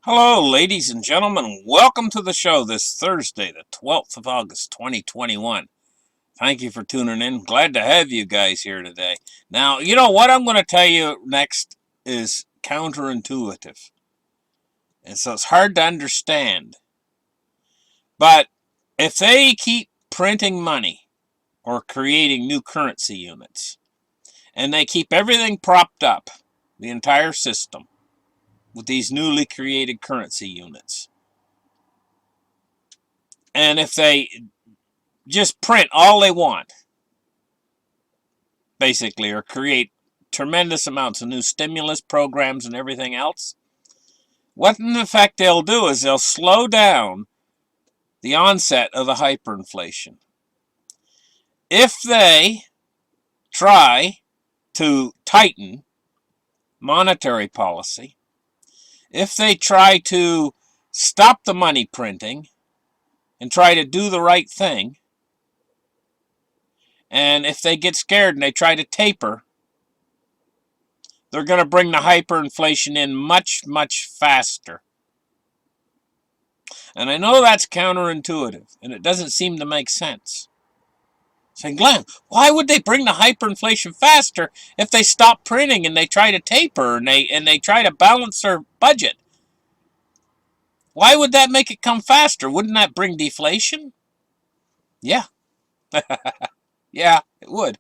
Hello, ladies and gentlemen. Welcome to the show this Thursday, the 12th of August, 2021. Thank you for tuning in. Glad to have you guys here today. Now, you know what I'm going to tell you next is counterintuitive. And so it's hard to understand. But if they keep printing money or creating new currency units, and they keep everything propped up, the entire system, with these newly created currency units, and if they just print all they want, basically, or create tremendous amounts of new stimulus programs and everything else, what in effect they'll do is they'll slow down the onset of the hyperinflation. If they try to tighten monetary policy, if they try to stop the money printing and try to do the right thing, and if they get scared and they try to taper, they're going to bring the hyperinflation in much, much faster. And I know that's counterintuitive, and it doesn't seem to make sense. Saying, Glenn, why would they bring the hyperinflation faster if they stop printing and they try to taper and they try to balance their budget? Why would that make it come faster? Wouldn't that bring deflation? Yeah. Yeah, it would.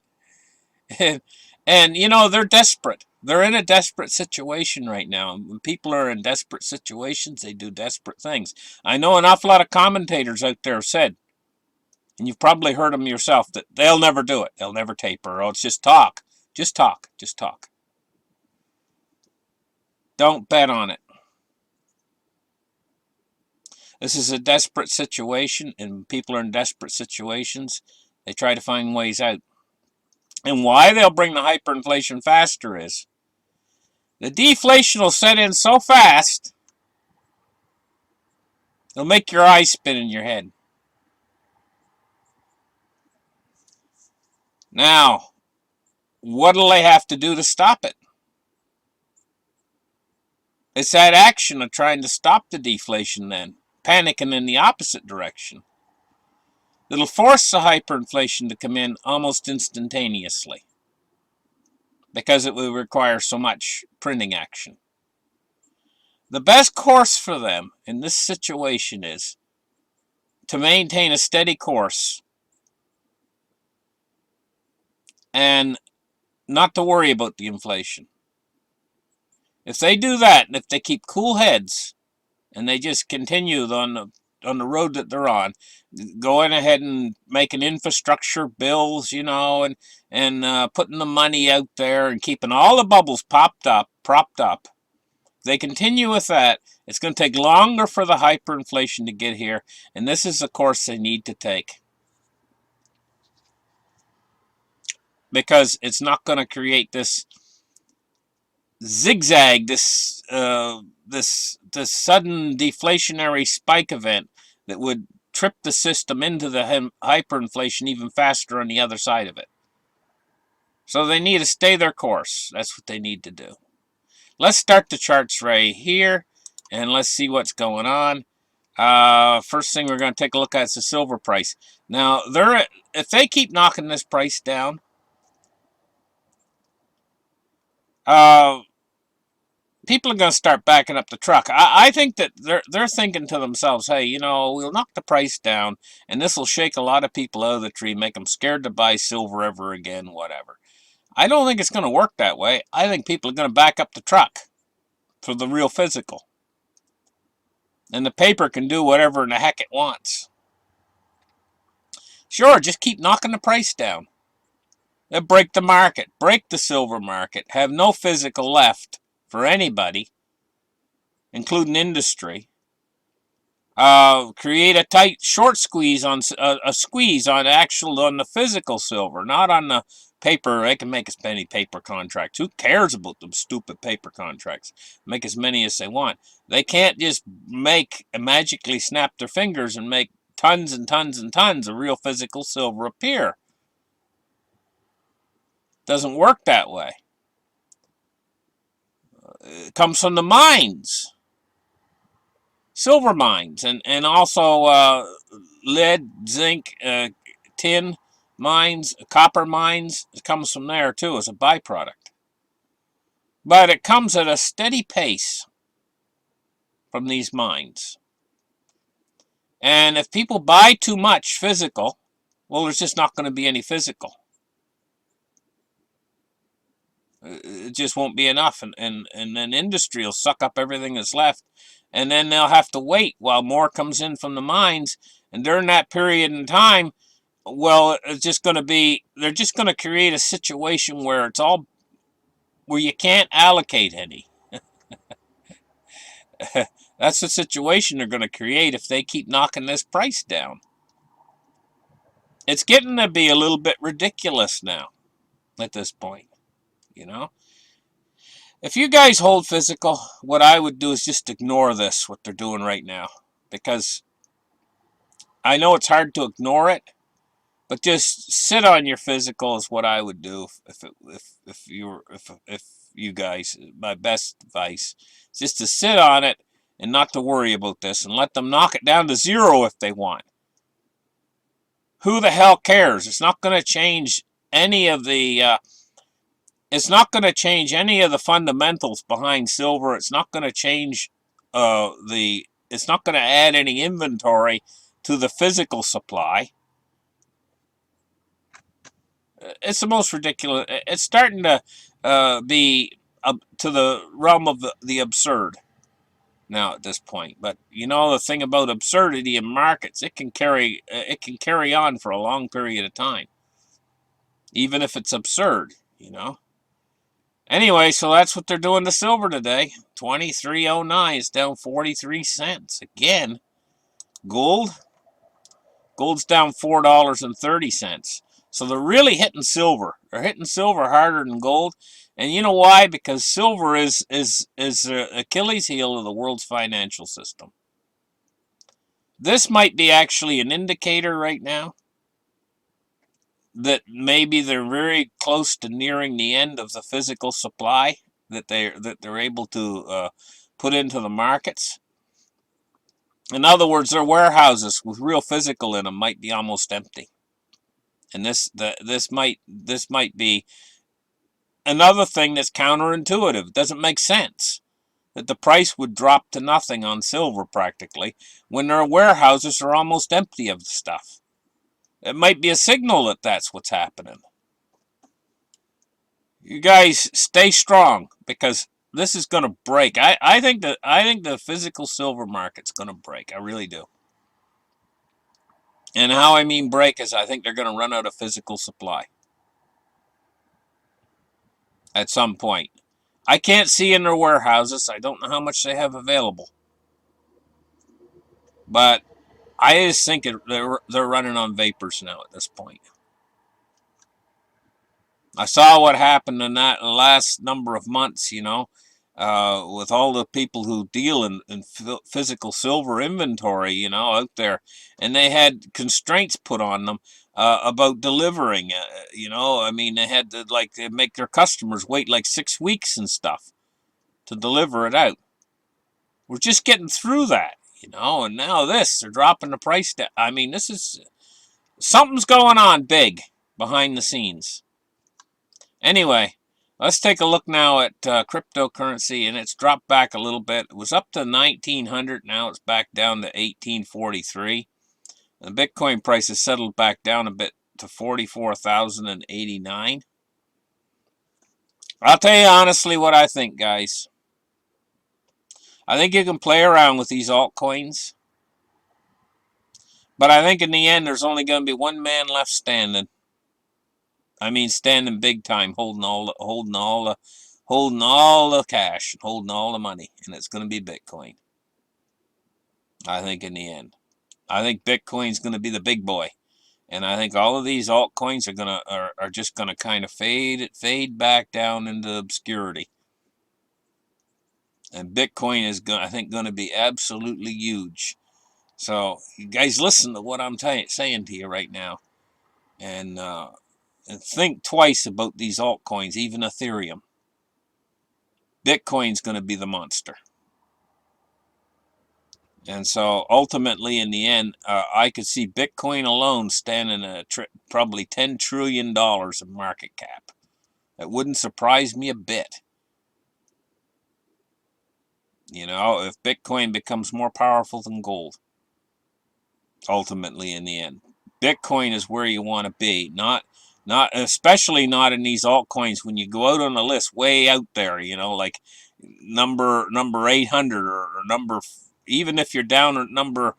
And you know, they're desperate. They're in a desperate situation right now. When people are in desperate situations, they do desperate things. I know an awful lot of commentators out there have said, and you've probably heard them yourself, that they'll never do it. They'll never taper. Oh, it's just talk. Just talk. Just talk. Don't bet on it. This is a desperate situation, and people are in desperate situations. They try to find ways out. And why they'll bring the hyperinflation faster is the deflation will set in so fast, it'll make your eyes spin in your head. Now, what'll they have to do to stop it? It's that action of trying to stop the deflation then, panicking in the opposite direction. It'll force the hyperinflation to come in almost instantaneously because it will require so much printing action. The best course for them in this situation is to maintain a steady course and not to worry about the inflation. If they do that, and if they keep cool heads, and they just continue on the road that they're on, going ahead and making infrastructure bills, you know, and putting the money out there and keeping all the bubbles propped up. If they continue with that, it's going to take longer for the hyperinflation to get here, and this is the course they need to take. Because it's not going to create this zigzag, this sudden deflationary spike event that would trip the system into the hyperinflation even faster on the other side of it. So they need to stay their course. That's what they need to do. Let's start the charts right here, and let's see what's going on. First thing we're going to take a look at is the silver price. Now, if they keep knocking this price down, people are going to start backing up the truck. I think that they're thinking to themselves, hey, you know, we'll knock the price down, and this will shake a lot of people out of the tree, make them scared to buy silver ever again, whatever. I don't think it's going to work that way. I think people are going to back up the truck for the real physical. And the paper can do whatever in the heck it wants. Sure, just keep knocking the price down. They'll break the market, break the silver market, have no physical left for anybody, including industry. Create a tight short squeeze on a squeeze on the physical silver, not on the paper. They can make as many paper contracts. Who cares about them stupid paper contracts? Make as many as they want. They can't just magically snap their fingers and make tons and tons and tons of real physical silver appear. Doesn't work that way. It comes from the mines. silver mines, and also lead, zinc, tin mines, copper mines. It comes from there too as a byproduct. But it comes at a steady pace from these mines. And if people buy too much physical, well, there's just not going to be any physical. It just won't be enough, and then industry will suck up everything that's left, and then they'll have to wait while more comes in from the mines. And during that period in time, well, it's just going to be, they're just going to create a situation where it's all, where you can't allocate any. That's the situation they're going to create if they keep knocking this price down. It's getting to be a little bit ridiculous now at this point, you know? If you guys hold physical, what I would do is just ignore this, what they're doing right now. Because I know it's hard to ignore it, but just sit on your physical is what I would do if you guys, my best advice, just to sit on it and not to worry about this and let them knock it down to zero if they want. Who the hell cares? It's not going to change any of the it's not going to change any of the fundamentals behind silver. It's not going to change it's not going to add any inventory to the physical supply. It's the most ridiculous. It's starting to be to the realm of the absurd now at this point. But you know the thing about absurdity in markets, it can carry on for a long period of time, even if it's absurd. You know. Anyway, so that's what they're doing to silver today. 23.09 is down 43 cents. Again, gold's down $4.30. So they're really hitting silver. They're hitting silver harder than gold. And you know why? Because silver is the Achilles heel of the world's financial system. This might be actually an indicator right now that maybe they're very close to nearing the end of the physical supply that they're able to put into the markets. In other words, their warehouses with real physical in them might be almost empty, and this might be another thing that's counterintuitive. It doesn't make sense that the price would drop to nothing on silver practically when their warehouses are almost empty of the stuff. It might be a signal that that's what's happening. You guys stay strong because this is going to break. I think the physical silver market's going to break. I really do. And how I mean break is I think they're going to run out of physical supply at some point. I can't see in their warehouses. I don't know how much they have available. But I just think they're running on vapors now at this point. I saw what happened in that last number of months, you know, with all the people who deal in physical silver inventory, you know, out there. And they had constraints put on them about delivering, you know. I mean, they had to, like, they make their customers wait like 6 weeks and stuff to deliver it out. We're just getting through that, you know, and now they're dropping the price down. I mean, this is, something's going on big behind the scenes. Anyway, let's take a look now at cryptocurrency, and it's dropped back a little bit. It was up to 1900, now it's back down to 1843. The Bitcoin price has settled back down a bit to 44,089. I'll tell you honestly what I think, guys. I think you can play around with these altcoins, but I think in the end there's only going to be one man left standing. I mean, standing big time, holding all the cash, holding all the money, and it's going to be Bitcoin. I think in the end, I think Bitcoin's going to be the big boy, and I think all of these altcoins are just going to kind of fade back down into obscurity. And Bitcoin is I think going to be absolutely huge. So you guys listen to what I'm saying to you right now, and think twice about these altcoins, even Ethereum. Bitcoin's going to be the monster. And so ultimately, in the end, I could see Bitcoin alone standing at probably $10 trillion of market cap. It wouldn't surprise me a bit. You know, if Bitcoin becomes more powerful than gold, ultimately in the end. Bitcoin is where you want to be, not especially not in these altcoins when you go out on the list way out there, you know, like number 800 or number, even if you're down at number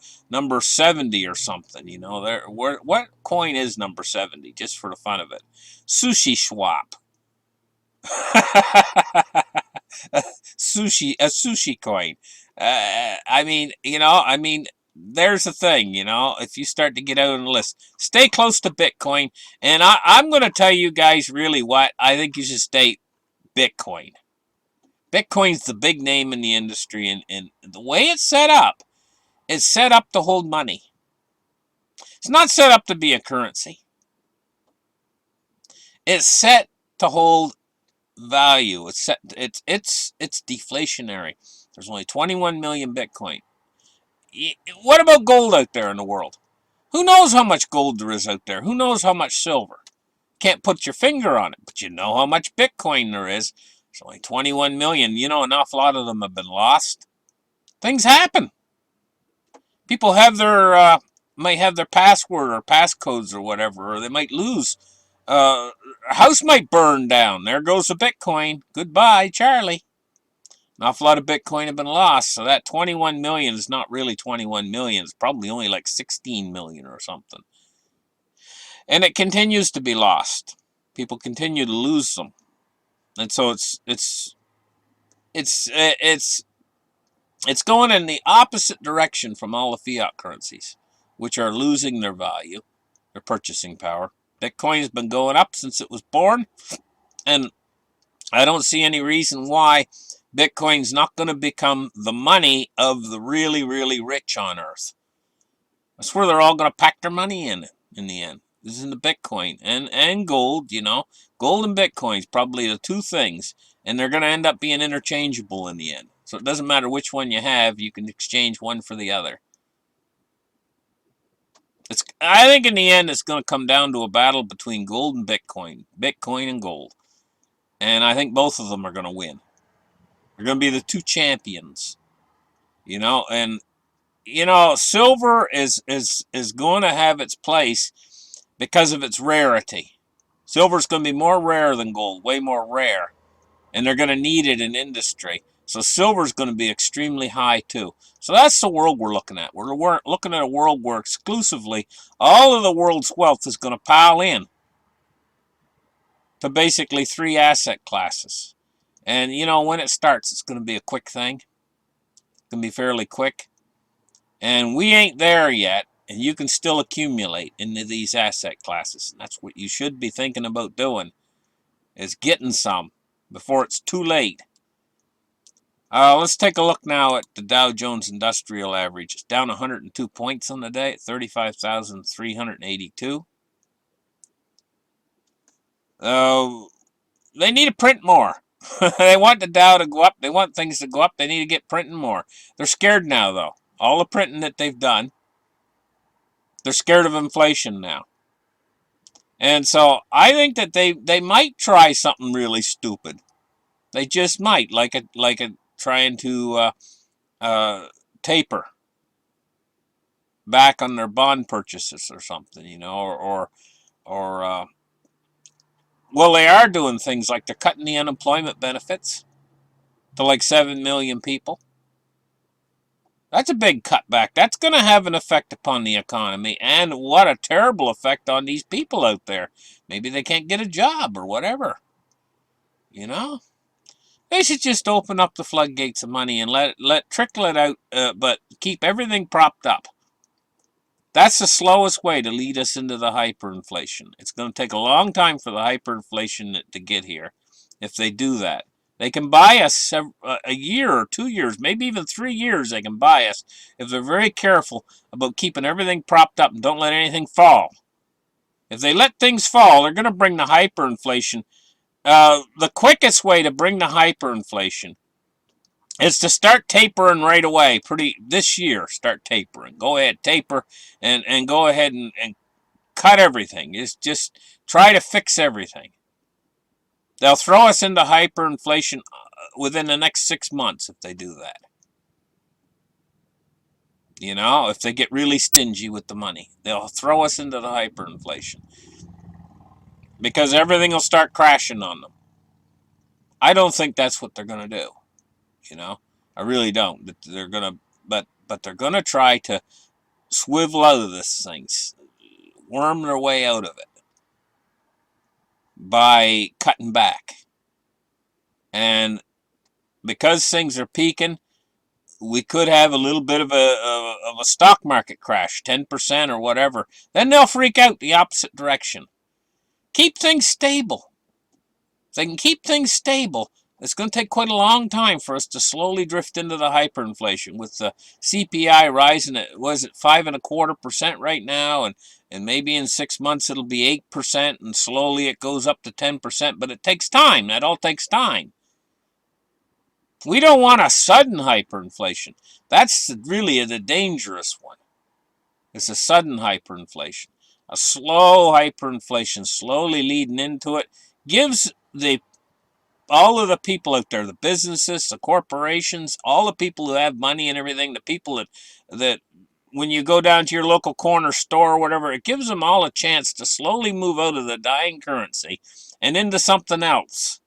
70 or something, you know, there what coin is number 70 just for the fun of it? Sushi swap. A sushi coin. I mean, you know, I mean, there's the thing, you know, if you start to get out on the list, stay close to Bitcoin. And I'm going to tell you guys really what I think you should stay Bitcoin. Bitcoin's the big name in the industry, and the way it's set up to hold money. It's not set up to be a currency. It's set to hold value. It's deflationary. There's only 21 million Bitcoin. What about gold out there in the world? Who knows how much gold there is out there? Who knows how much silver? Can't put your finger on it, but you know how much Bitcoin there is. There's only 21 million. You know, an awful lot of them have been lost. Things happen. People have might have their password or passcodes or whatever, or they might lose. A house might burn down. There goes the Bitcoin. Goodbye, Charlie. An awful lot of Bitcoin have been lost, so that 21 million is not really 21 million. It's probably only like 16 million or something. And it continues to be lost. People continue to lose them. And so it's it's going in the opposite direction from all the fiat currencies, which are losing their value, their purchasing power. Bitcoin's been going up since it was born, and I don't see any reason why Bitcoin's not going to become the money of the really, really rich on Earth. That's where they're all going to pack their money in the end. This is in the Bitcoin and gold, you know. Gold and Bitcoin's probably the two things, and they're going to end up being interchangeable in the end. So it doesn't matter which one you have, you can exchange one for the other. I think in the end it's going to come down to a battle between gold and Bitcoin. Bitcoin and gold. And I think both of them are going to win. They're going to be the two champions. You know, and you know, silver is going to have its place because of its rarity. Silver's going to be more rare than gold, way more rare. And they're going to need it in industry. So silver's going to be extremely high too. So that's the world we're looking at. We're looking at a world where exclusively all of the world's wealth is going to pile in to basically three asset classes. And you know, when it starts, it's going to be a quick thing. It's going to be fairly quick. And we ain't there yet. And you can still accumulate into these asset classes. And that's what you should be thinking about doing, is getting some before it's too late. Let's take a look now at the Dow Jones Industrial Average. It's down 102 points on the day at 35,382. They need to print more. They want the Dow to go up. They want things to go up. They need to get printing more. They're scared now, though. All the printing that they've done, they're scared of inflation now. And so I think that they might try something really stupid. They just might, like a trying to taper back on their bond purchases or something, you know, or well, they are doing things like they're cutting the unemployment benefits to like 7 million people. That's a big cutback. That's going to have an effect upon the economy, and what a terrible effect on these people out there. Maybe they can't get a job or whatever. You know, they should just open up the floodgates of money and let trickle it out, but keep everything propped up. That's the slowest way to lead us into the hyperinflation. It's going to take a long time for the hyperinflation to get here. If they do that, they can buy us a year or 2 years, maybe even 3 years. They can buy us if they're very careful about keeping everything propped up and don't let anything fall. If they let things fall, they're going to bring the hyperinflation. The quickest way to bring the hyperinflation is to start tapering right away. This year, start tapering. Go ahead, taper, and go ahead and cut everything. Just try to fix everything. They'll throw us into hyperinflation within the next 6 months if they do that. You know, if they get really stingy with the money, they'll throw us into the hyperinflation because everything will start crashing on them. I don't think that's what they're going to do. You know, I really don't. They're going to, but they're going to try to swivel out of this thing, worm their way out of it by cutting back. And because things are peaking, we could have a little bit of a stock market crash, 10% or whatever. Then they'll freak out the opposite direction. Keep things stable. If they can keep things stable, it's going to take quite a long time for us to slowly drift into the hyperinflation with the CPI rising at, was it 5.25% right now, and maybe in 6 months it'll be 8%, and slowly it goes up to 10%, but it takes time. That all takes time. We don't want a sudden hyperinflation. That's really the dangerous one. It's a sudden hyperinflation. A slow hyperinflation, slowly leading into it, gives all of the people out there, the businesses, the corporations, all the people who have money and everything, the people that when you go down to your local corner store or whatever, it gives them all a chance to slowly move out of the dying currency and into something else.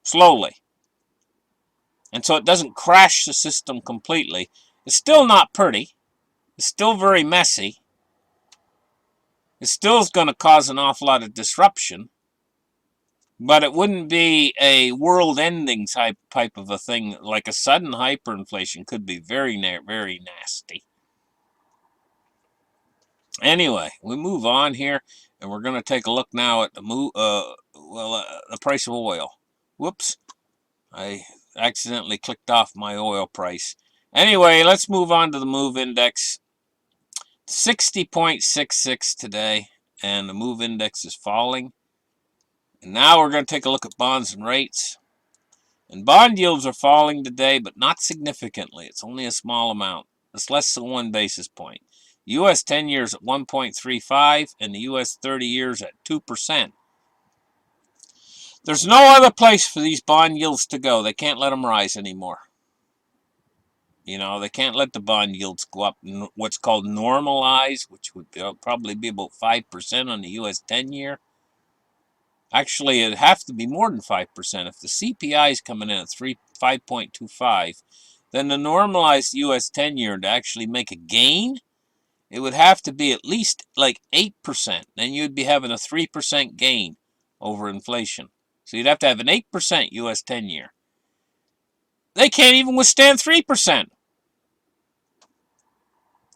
Slowly. And so it doesn't crash the system completely. It's still not pretty. It's still very messy. It still is going to cause an awful lot of disruption. But it wouldn't be a world-ending type of a thing. Like a sudden hyperinflation could be very, very nasty. Anyway, we move on here, and we're going to take a look now at the price of oil. Whoops, I accidentally clicked off my oil price. Anyway, let's move on to the MOVE index. 60.66 today, and the MOVE index is falling. And now we're going to take a look at bonds and rates. And bond yields are falling today, but not significantly. It's only a small amount. It's less than 1 basis point. U.S. 10 years at 1.35 and the U.S. 30 years at 2%. There's no other place for these bond yields to go. They can't let them rise anymore. You know, they can't let the bond yields go up what's called normalize, which would probably be about 5% on the U.S. 10 year. Actually, it'd have to be more than 5%. If the CPI is coming in at 5.25, then the normalized U.S. 10 year to actually make a gain, it would have to be at least like 8%. Then you'd be having a 3% gain over inflation. So you'd have to have an 8% U.S. 10 year. They can't even withstand 3%.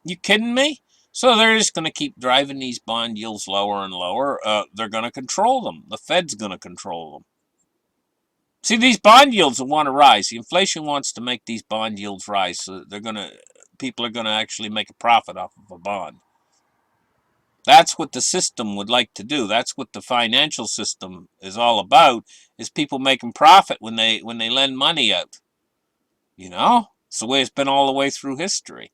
You kidding me? So they're just going to keep driving these bond yields lower and lower. They're going to control them. The Fed's going to control them. See, these bond yields will want to rise. The inflation wants to make these bond yields rise, so people are going to actually make a profit off of a bond. That's what the system would like to do. That's what the financial system is all about, is people making profit when they lend money out. You know? It's the way it's been all the way through history.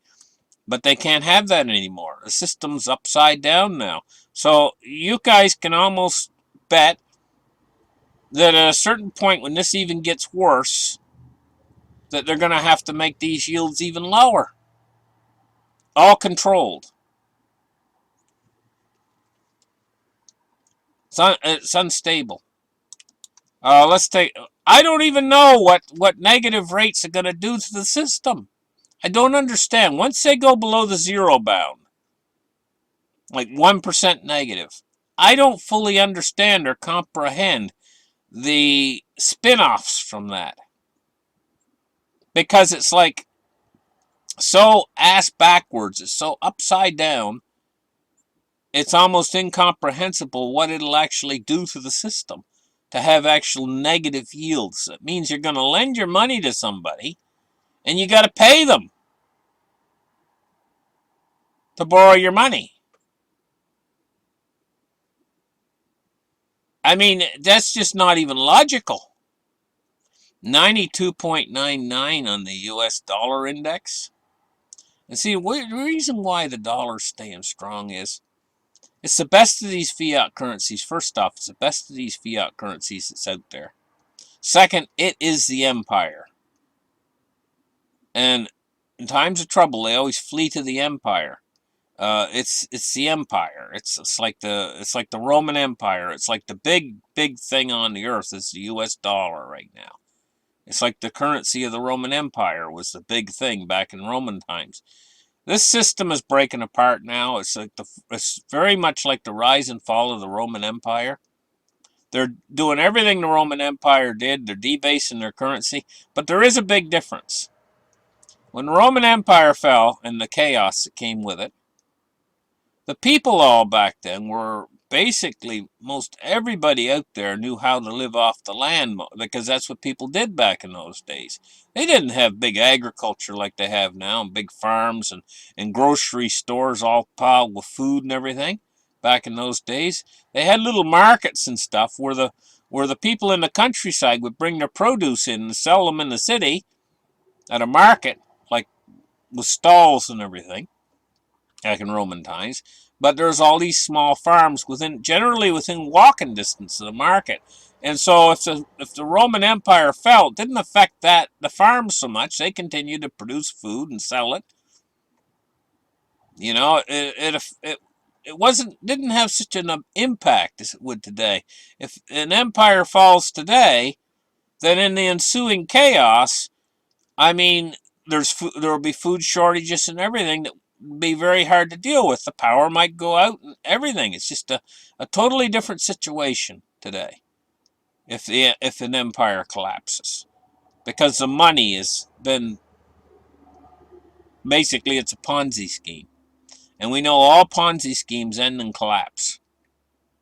But they can't have that anymore. The system's upside down now. So you guys can almost bet that at a certain point when this even gets worse, that they're going to have to make these yields even lower. All controlled. It's unstable. Let's take... I don't even know what negative rates are going to do to the system. I don't understand. Once they go below the zero bound, like 1% negative, I don't fully understand or comprehend the spin-offs from that. Because it's like so ass backwards, it's so upside down, it's almost incomprehensible what it'll actually do to the system to have actual negative yields. It means you're going to lend your money to somebody and you got to pay them to borrow your money. I mean, that's just not even logical. 92.99 on the US dollar index. And see, the reason why the dollar's staying strong is it's the best of these fiat currencies. First off, it's the best of these fiat currencies that's out there. Second, it is the empire. And in times of trouble, they always flee to the empire. It's the empire. It's like the Roman Empire. It's like the big thing on the earth is the U.S. dollar right now. It's like the currency of the Roman Empire was the big thing back in Roman times. This system is breaking apart now. It's very much like the rise and fall of the Roman Empire. They're doing everything the Roman Empire did. They're debasing their currency, but there is a big difference. When the Roman Empire fell and the chaos that came with it, the people all back then were basically, most everybody out there knew how to live off the land because that's what people did back in those days. They didn't have big agriculture like they have now, and big farms and grocery stores all piled with food and everything. Back in those days, they had little markets and stuff where the people in the countryside would bring their produce in and sell them in the city at a market, like with stalls and everything, like in Roman times. But there's all these small farms generally within walking distance of the market. And so if the Roman Empire fell, it didn't affect the farms so much. They continued to produce food and sell it. You know, it didn't have such an impact as it would today. If an empire falls today, then in the ensuing chaos, I mean, there will be food shortages and everything that would be very hard to deal with. The power might go out and everything. It's just a totally different situation today if an empire collapses. Because the money has been, basically it's a Ponzi scheme. And we know all Ponzi schemes end in collapse.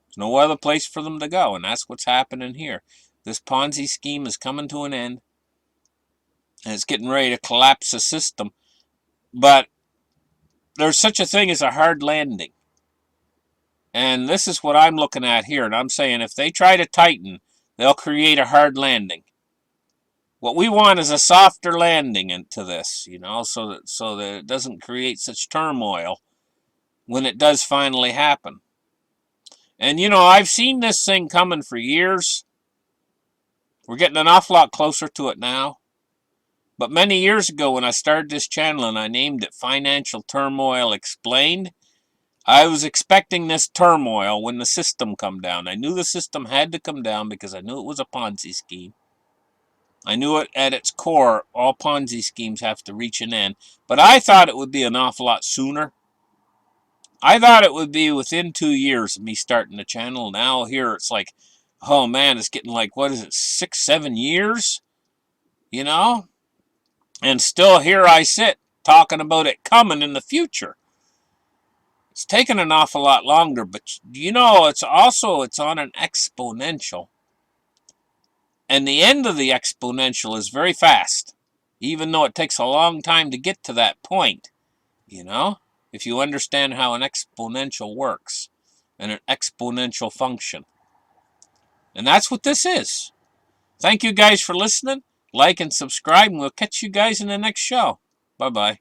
There's no other place for them to go, and that's what's happening here. This Ponzi scheme is coming to an end, and it's getting ready to collapse the system. But there's such a thing as a hard landing. And this is what I'm looking at here. And I'm saying if they try to tighten, they'll create a hard landing. What we want is a softer landing into this, you know, so that it doesn't create such turmoil when it does finally happen. And, you know, I've seen this thing coming for years. We're getting an awful lot closer to it now. But many years ago when I started this channel and I named it Financial Turmoil Explained, I was expecting this turmoil when the system come down. I knew the system had to come down because I knew it was a Ponzi scheme. I knew it at its core, all Ponzi schemes have to reach an end. But I thought it would be an awful lot sooner. I thought it would be within 2 years of me starting the channel. Now here it's like, oh man, it's getting like, what is it, 6, 7 years? You know? And still here I sit talking about it coming in the future. It's taken an awful lot longer, but you know, it's on an exponential. And the end of the exponential is very fast, even though it takes a long time to get to that point, you know, if you understand how an exponential works and an exponential function. And that's what this is. Thank you guys for listening. Like and subscribe, and we'll catch you guys in the next show. Bye-bye.